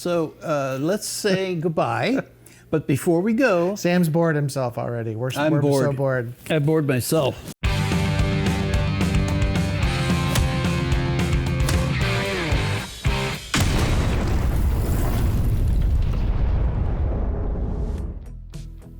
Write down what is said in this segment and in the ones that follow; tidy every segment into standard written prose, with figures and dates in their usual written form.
So let's say goodbye. But before we go... Sam's bored himself already. We're bored. So bored. I'm bored myself.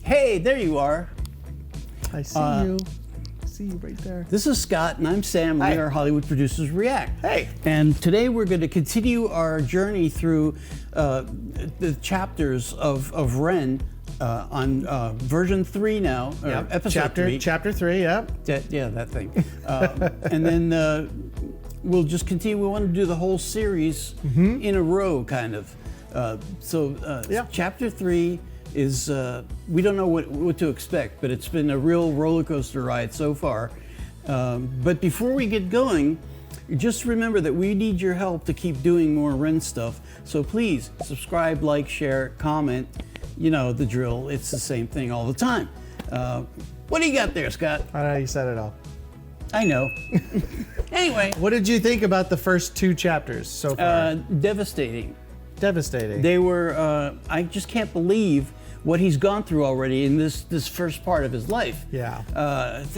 Hey, there you are. I see you. See you right there. This is Scott, and I'm Sam. Hi. We are Hollywood Producers React. Hey. And today we're going to continue our journey through the chapters of Ren on version 3 now, or Yep. episode 3. Chapter 3, yep. Yeah, that thing. And then we'll just continue. We want to do the whole series in a row, kind of. Yeah. Chapter 3 is, we don't know what to expect, but it's been a real roller coaster ride so far. But before we get going, just remember that we need your help to keep doing more Ren stuff. So please subscribe, like, share, comment. You know the drill. It's the same thing all the time. What do you got there, Scott? I know you said it all. I know. Anyway. What did you think about the first 2 chapters so far? Devastating. Devastating. They were, I just can't believe what he's gone through already in this first part of his life. Yeah.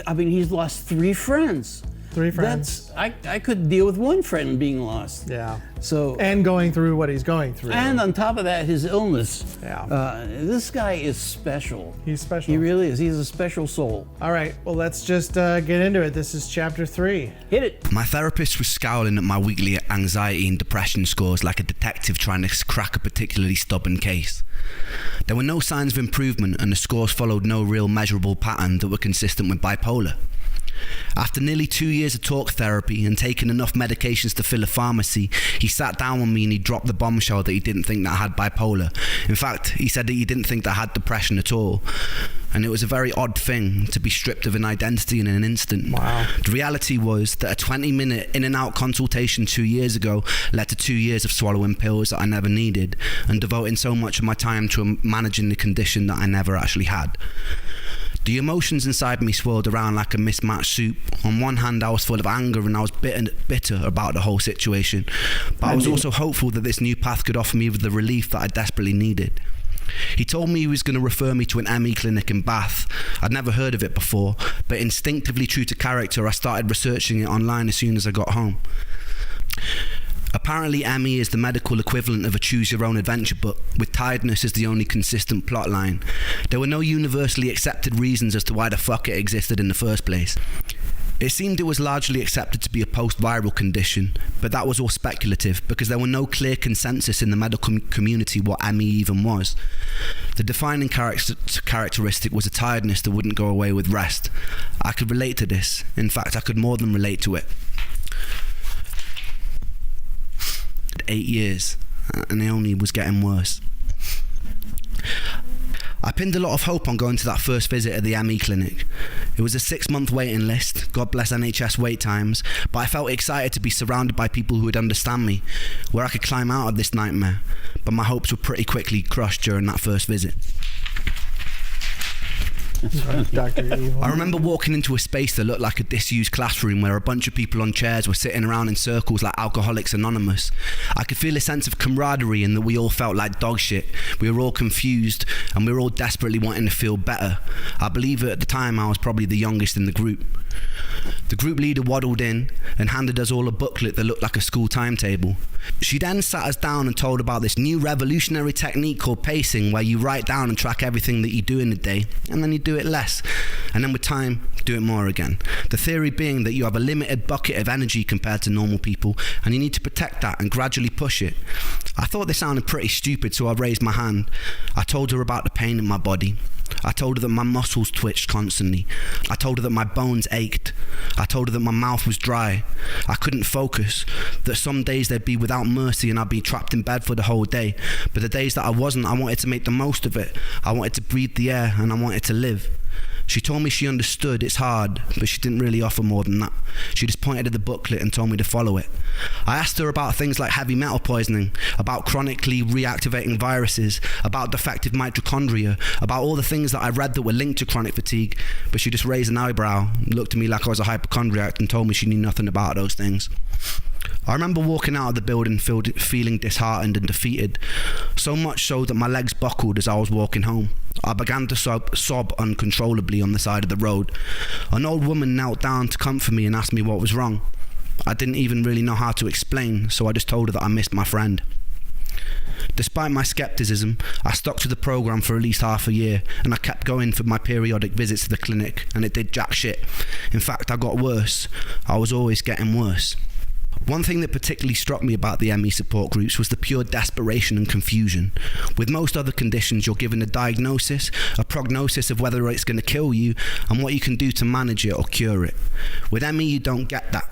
I mean, he's lost 3 friends. 3 friends. I couldn't deal with 1 friend being lost. Yeah. So. And going through what he's going through. And on top of that, his illness. Yeah. This guy is special. He's special. He really is. He's a special soul. All right. Well, let's just get into it. This is chapter 3. Hit it. My therapist was scowling at my weekly anxiety and depression scores like a detective trying to crack a particularly stubborn case. There were no signs of improvement, and the scores followed no real measurable pattern that were consistent with bipolar. After nearly 2 years of talk therapy and taking enough medications to fill a pharmacy, he sat down with me and he dropped the bombshell that he didn't think that I had bipolar. In fact, he said that he didn't think that I had depression at all. And it was a very odd thing to be stripped of an identity in an instant. Wow. The reality was that a 20-minute in and out consultation 2 years ago led to 2 years of swallowing pills that I never needed and devoting so much of my time to managing the condition that I never actually had. The emotions inside me swirled around like a mismatched soup. On one hand, I was full of anger and I was bitter about the whole situation. But I was also hopeful that this new path could offer me the relief that I desperately needed. He told me he was going to refer me to an ME clinic in Bath. I'd never heard of it before, but instinctively true to character, I started researching it online as soon as I got home. Apparently, ME is the medical equivalent of a choose-your-own-adventure book, with tiredness as the only consistent plotline. There were no universally accepted reasons as to why the fuck it existed in the first place. It seemed it was largely accepted to be a post-viral condition, but that was all speculative because there were no clear consensus in the medical community what ME even was. The defining characteristic was a tiredness that wouldn't go away with rest. I could relate to this. In fact, I could more than relate to it. 8 years, and it only was getting worse. I pinned a lot of hope on going to that first visit at the ME clinic. It was a 6-month waiting list, God bless NHS wait times, but I felt excited to be surrounded by people who would understand me, where I could climb out of this nightmare, but my hopes were pretty quickly crushed during that first visit. Dr. Evil. I remember walking into a space that looked like a disused classroom where a bunch of people on chairs were sitting around in circles like Alcoholics Anonymous. I could feel a sense of camaraderie in that we all felt like dog shit. We were all confused and we were all desperately wanting to feel better. I believe at the time I was probably the youngest in the group. The group leader waddled in and handed us all a booklet that looked like a school timetable. She then sat us down and told about this new revolutionary technique called pacing, where you write down and track everything that you do in a day, and then you do it less. And then with time, do it more again. The theory being that you have a limited bucket of energy compared to normal people, and you need to protect that and gradually push it. I thought this sounded pretty stupid, so I raised my hand. I told her about the pain in my body. I told her that my muscles twitched constantly. I told her that my bones ached. I told her that my mouth was dry. I couldn't focus, that some days they'd be without mercy and I'd be trapped in bed for the whole day. But the days that I wasn't, I wanted to make the most of it. I wanted to breathe the air and I wanted to live. She told me she understood it's hard, but she didn't really offer more than that. She just pointed at the booklet and told me to follow it. I asked her about things like heavy metal poisoning, about chronically reactivating viruses, about defective mitochondria, about all the things that I read that were linked to chronic fatigue, but she just raised an eyebrow, looked at me like I was a hypochondriac and told me she knew nothing about those things. I remember walking out of the building feeling disheartened and defeated, so much so that my legs buckled as I was walking home. I began to sob uncontrollably on the side of the road. An old woman knelt down to comfort me and asked me what was wrong. I didn't even really know how to explain, so I just told her that I missed my friend. Despite my skepticism, I stuck to the program for at least half a year, and I kept going for my periodic visits to the clinic, and it did jack shit. In fact, I got worse. I was always getting worse. One thing that particularly struck me about the ME support groups was the pure desperation and confusion. With most other conditions, you're given a diagnosis, a prognosis of whether it's going to kill you, and what you can do to manage it or cure it. With ME, you don't get that.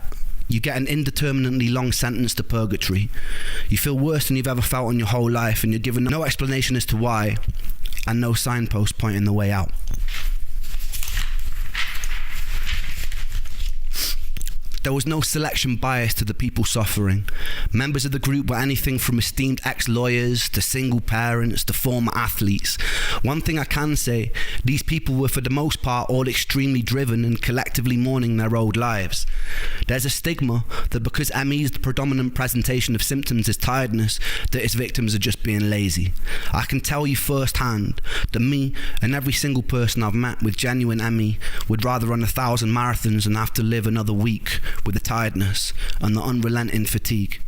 You get an indeterminately long sentence to purgatory. You feel worse than you've ever felt in your whole life, and you're given no explanation as to why, and no signpost pointing the way out. There was no selection bias to the people suffering. Members of the group were anything from esteemed ex-lawyers to single parents to former athletes. One thing I can say, these people were for the most part all extremely driven and collectively mourning their old lives. There's a stigma that because ME's the predominant presentation of symptoms is tiredness, that its victims are just being lazy. I can tell you firsthand that me and every single person I've met with genuine ME would rather run 1,000 marathons than have to live another week with the tiredness and the unrelenting fatigue.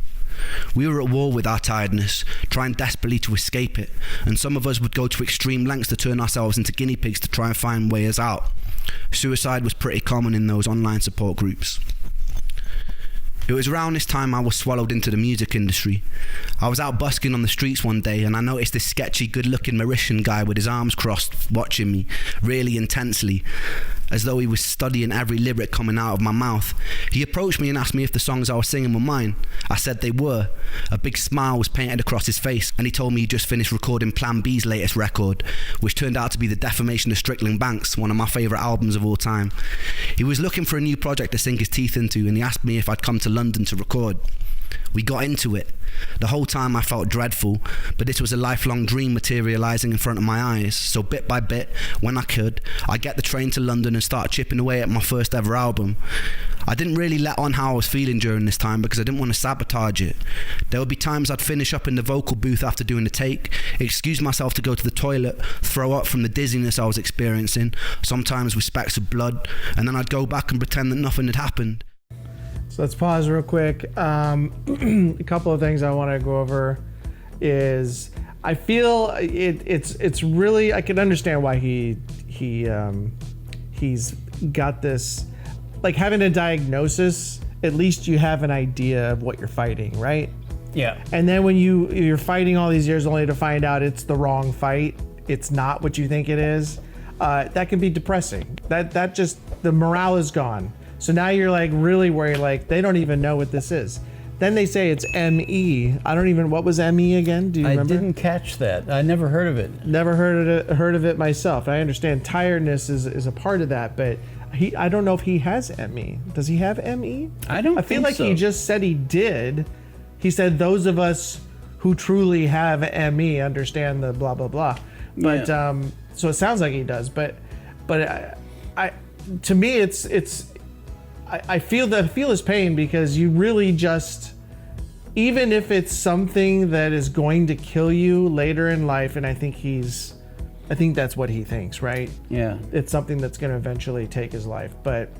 We were at war with our tiredness, trying desperately to escape it, and some of us would go to extreme lengths to turn ourselves into guinea pigs to try and find ways out. Suicide was pretty common in those online support groups. It was around this time I was swallowed into the music industry. I was out busking on the streets one day and I noticed this sketchy, good-looking Mauritian guy with his arms crossed watching me, really intensely, as though he was studying every lyric coming out of my mouth. He approached me and asked me if the songs I was singing were mine. I said they were. A big smile was painted across his face, and he told me he just finished recording Plan B's latest record, which turned out to be The Defamation of Strickland Banks, one of my favourite albums of all time. He was looking for a new project to sink his teeth into, and he asked me if I'd come to London to record. We got into it. The whole time I felt dreadful, but this was a lifelong dream materialising in front of my eyes. So bit by bit, when I could, I'd get the train to London and start chipping away at my first ever album. I didn't really let on how I was feeling during this time because I didn't want to sabotage it. There would be times I'd finish up in the vocal booth after doing the take, excuse myself to go to the toilet, throw up from the dizziness I was experiencing, sometimes with specks of blood, and then I'd go back and pretend that nothing had happened. So let's pause real quick. A couple of things I want to go over is I feel it's really, I can understand why he's got this, like having a diagnosis, at least you have an idea of what you're fighting, right? Yeah. And then when you're fighting all these years only to find out it's the wrong fight, it's not what you think it is, that can be depressing. That just, the morale is gone. So now you're like really worried, like they don't even know what this is. Then they say it's ME. I don't even, what was ME again? Do you remember? I didn't catch that. I never heard of it. Never heard of it myself. I understand tiredness is a part of that, but I don't know if he has ME. Does he have ME? I don't I feel think like so. he just said he did. He said those of us who truly have ME understand the blah, blah, blah. But, Yeah. So it sounds like he does, but I to me, I feel his pain because you really just, even if it's something that is going to kill you later in life, and I think that's what he thinks, right? Yeah. It's something that's going to eventually take his life, but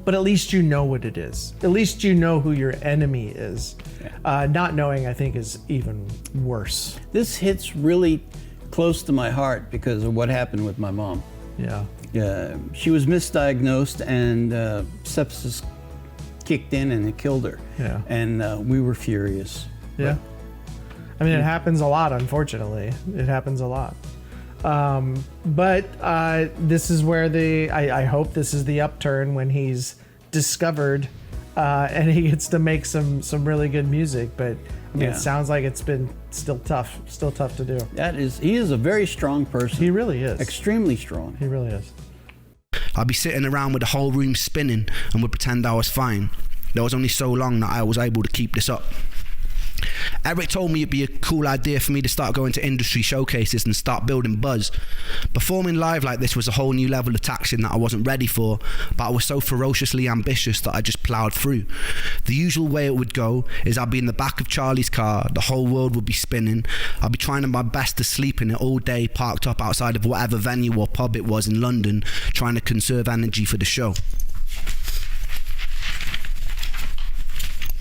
at least you know what it is. At least you know who your enemy is. Yeah. Not knowing, I think, is even worse. This hits really close to my heart because of what happened with my mom. Yeah. She was misdiagnosed and sepsis kicked in and it killed her. Yeah. And we were furious. Yeah. I mean, it happens a lot, unfortunately. It happens a lot. But this is where I hope this is the upturn when he's discovered and he gets to make some really good music. But I mean, Yeah. It sounds like it's been still tough to do. He is a very strong person. He really is. Extremely strong. He really is. I'd be sitting around with the whole room spinning and would pretend I was fine. There was only so long that I was able to keep this up. Eric told me it'd be a cool idea for me to start going to industry showcases and start building buzz. Performing live like this was a whole new level of taxing that I wasn't ready for, but I was so ferociously ambitious that I just ploughed through. The usual way it would go is I'd be in the back of Charlie's car, the whole world would be spinning, I'd be trying my best to sleep in it all day, parked up outside of whatever venue or pub it was in London, trying to conserve energy for the show.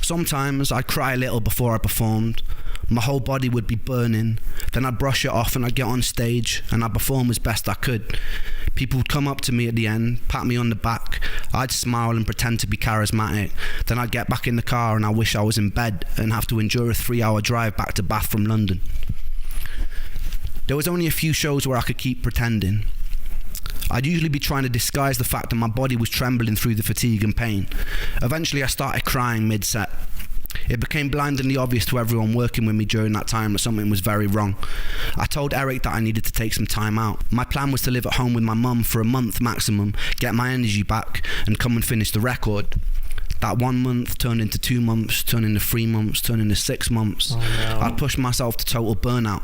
Sometimes I'd cry a little before I performed. My whole body would be burning. Then I'd brush it off and I'd get on stage and I'd perform as best I could. People would come up to me at the end, pat me on the back. I'd smile and pretend to be charismatic. Then I'd get back in the car and I wish I was in bed and have to endure a 3-hour drive back to Bath from London. There was only a few shows where I could keep pretending. I'd usually be trying to disguise the fact that my body was trembling through the fatigue and pain. Eventually I started crying mid-set. It became blindingly obvious to everyone working with me during that time that something was very wrong. I told Eric that I needed to take some time out. My plan was to live at home with my mum for a month maximum, get my energy back, and come and finish the record. That 1 month turned into 2 months, turned into 3 months, turned into 6 months. Oh, no. I pushed myself to total burnout.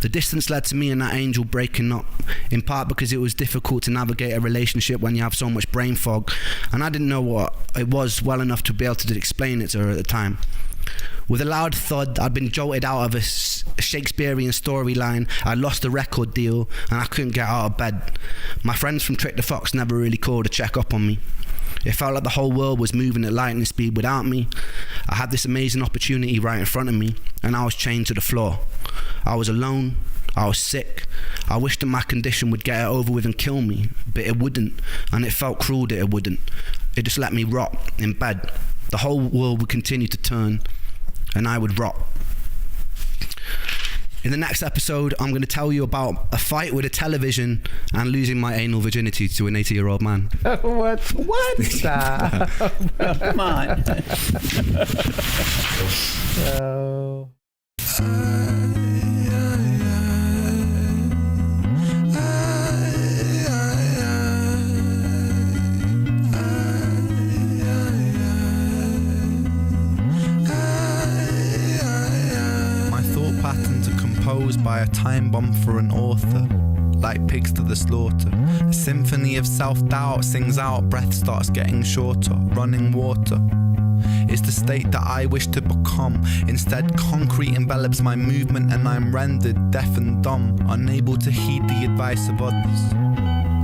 The distance led to me and that angel breaking up, in part because it was difficult to navigate a relationship when you have so much brain fog, and I didn't know what it was well enough to be able to explain it to her at the time. With a loud thud, I'd been jolted out of a Shakespearean storyline, I lost a record deal, and I couldn't get out of bed. My friends from Trick the Fox never really called to check up on me. It felt like the whole world was moving at lightning speed without me. I had this amazing opportunity right in front of me, and I was chained to the floor. I was alone, I was sick. I wished that my condition would get it over with and kill me, but it wouldn't, and it felt cruel that it wouldn't. It just let me rot in bed. The whole world would continue to turn, and I would rot. In the next episode, I'm going to tell you about a fight with a television and losing my anal virginity to an 80-year-old man. What? Stop. Come on. So... by a time bomb for an author, like pigs to the slaughter. A symphony of self-doubt sings out, breath starts getting shorter. Running water is the state that I wish to become. Instead, concrete envelops my movement and I'm rendered deaf and dumb, unable to heed the advice of others.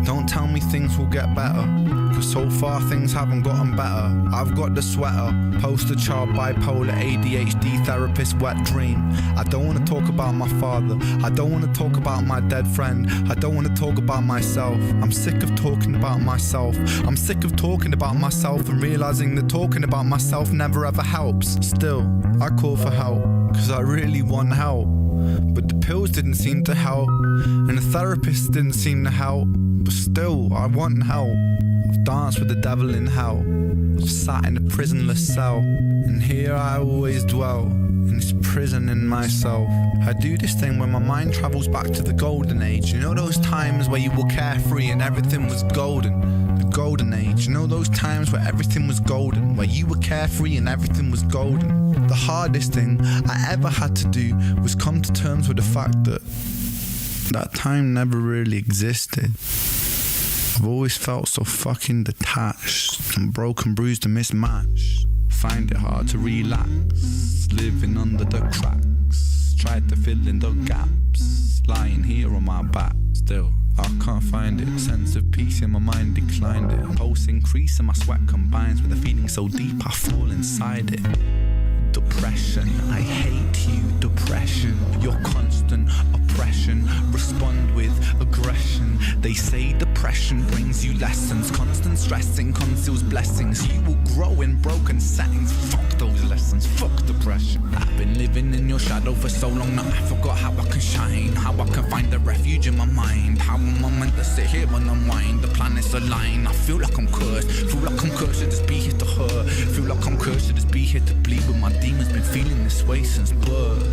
Don't tell me things will get better, cause so far things haven't gotten better. I've got the sweater, poster child, bipolar, ADHD, therapist, wet dream. I don't want to talk about my father, I don't want to talk about my dead friend, I don't want to talk about myself. I'm sick of talking about myself, I'm sick of talking about myself and realizing that talking about myself never ever helps. Still, I call for help, cause I really want help. But the pills didn't seem to help, and the therapist didn't seem to help. But still, I want help. I've danced with the devil in hell, I've sat in a prisonless cell, and here I always dwell, in this prison in myself. I do this thing where my mind travels back to the golden age. You know those times where you were carefree and everything was golden? The golden age. You know those times where everything was golden, where you were carefree and everything was golden? The hardest thing I ever had to do was come to terms with the fact that that time never really existed. I've always felt so fucking detached and broken, bruised and mismatched. Find it hard to relax, living under the cracks. Tried to fill in the gaps, lying here on my back. Still, I can't find it. Sense of peace in my mind declined it. Pulse increase and my sweat combines with a feeling so deep I fall inside it. Depression, I hate you, depression. Your constant oppression, respond with aggression. They say depression brings you lessons. Constant stressing conceals blessings. You will grow in broken settings. Fuck those lessons, fuck depression. I've been living in your shadow for so long that I forgot how I can shine, how I can find a refuge in my mind. How am I meant to sit here and unwind? The planets align, I feel like I'm cursed. Feel like I'm cursed to just be here to hurt. Feel like I'm cursed to just be here to bleed, but my demons been feeling this way since birth.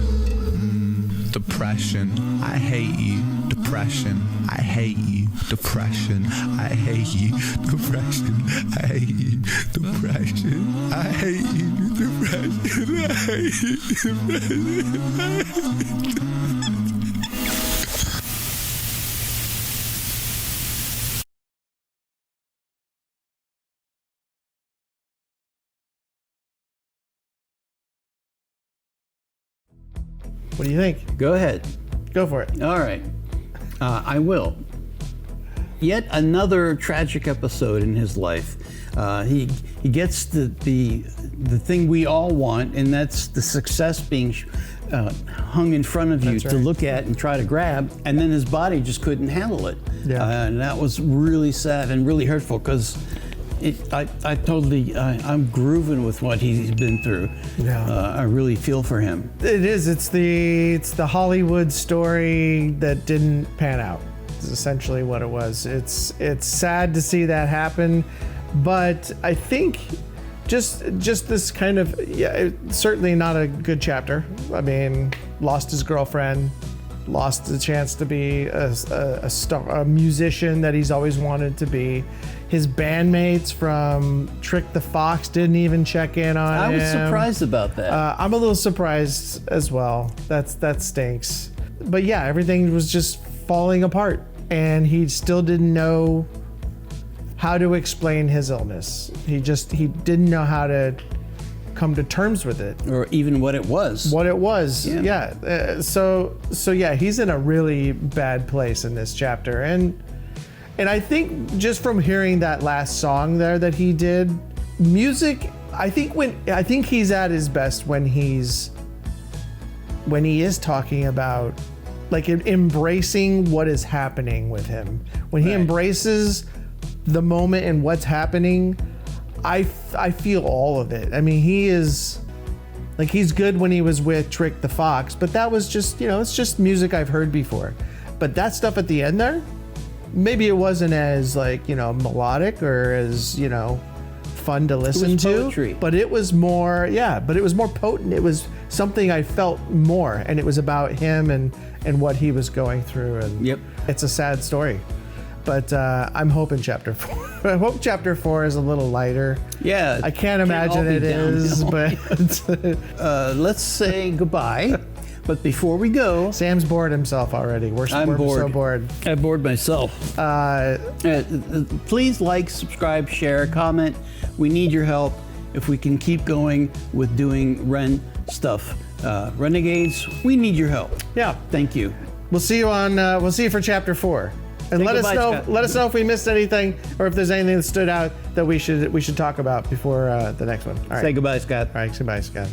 Depression, I hate you. Depression, I hate you. Depression, I hate you. Depression, I hate you. Depression, I hate you. Depression, I hate you. Depression, I hate you. What do you think? Go ahead. Go for it. All right. I will. Yet another tragic episode in his life. He gets the thing we all want, and that's the success being hung in front of you That's to right. look at and try to grab, and then his body just couldn't handle it. Yeah. And that was really sad and really hurtful because I'm grooving with what he's been through. Yeah. I really feel for him. It is. It's the Hollywood story that didn't pan out. Is essentially what it was. It's sad to see that happen, but I think just this kind of certainly not a good chapter. I mean, lost his girlfriend, lost the chance to be a star, a musician that he's always wanted to be. His bandmates from Trick the Fox didn't even check in on him. I was surprised about that. I'm a little surprised as well. That stinks. But yeah, everything was just falling apart, and he still didn't know how to explain his illness. He didn't know how to come to terms with it. Or even what it was. What it was. Yeah. Yeah. So yeah, he's in a really bad place in this chapter. And I think just from hearing that last song there that he did, music, I think he's at his best when he is talking about like embracing what is happening with him. When he Right. embraces the moment and what's happening, I feel all of it. I mean, he is like, he's good when he was with Trick the Fox, but that was just, it's just music I've heard before. But that stuff at the end there, maybe it wasn't as like, melodic or as, fun to listen to, poetry. but it was more, but it was more potent. It was something I felt more, and it was about him and what he was going through. And Yep. it's a sad story, but I'm hoping chapter 4, I hope chapter 4 is a little lighter. Yeah. I can't imagine all be it is, downhill. but Let's say goodbye. But before we go, Sam's bored himself already. We're so bored. I'm bored myself. Please like, subscribe, share, comment. We need your help if we can keep going with doing Ren stuff. Renegades, we need your help. Yeah. Thank you. We'll see you for chapter 4. And Say let goodbye, us Scott. let us know if we missed anything or if there's anything that stood out that we should talk about before the next one. All right. Say goodbye, Scott. All right, goodbye, Scott.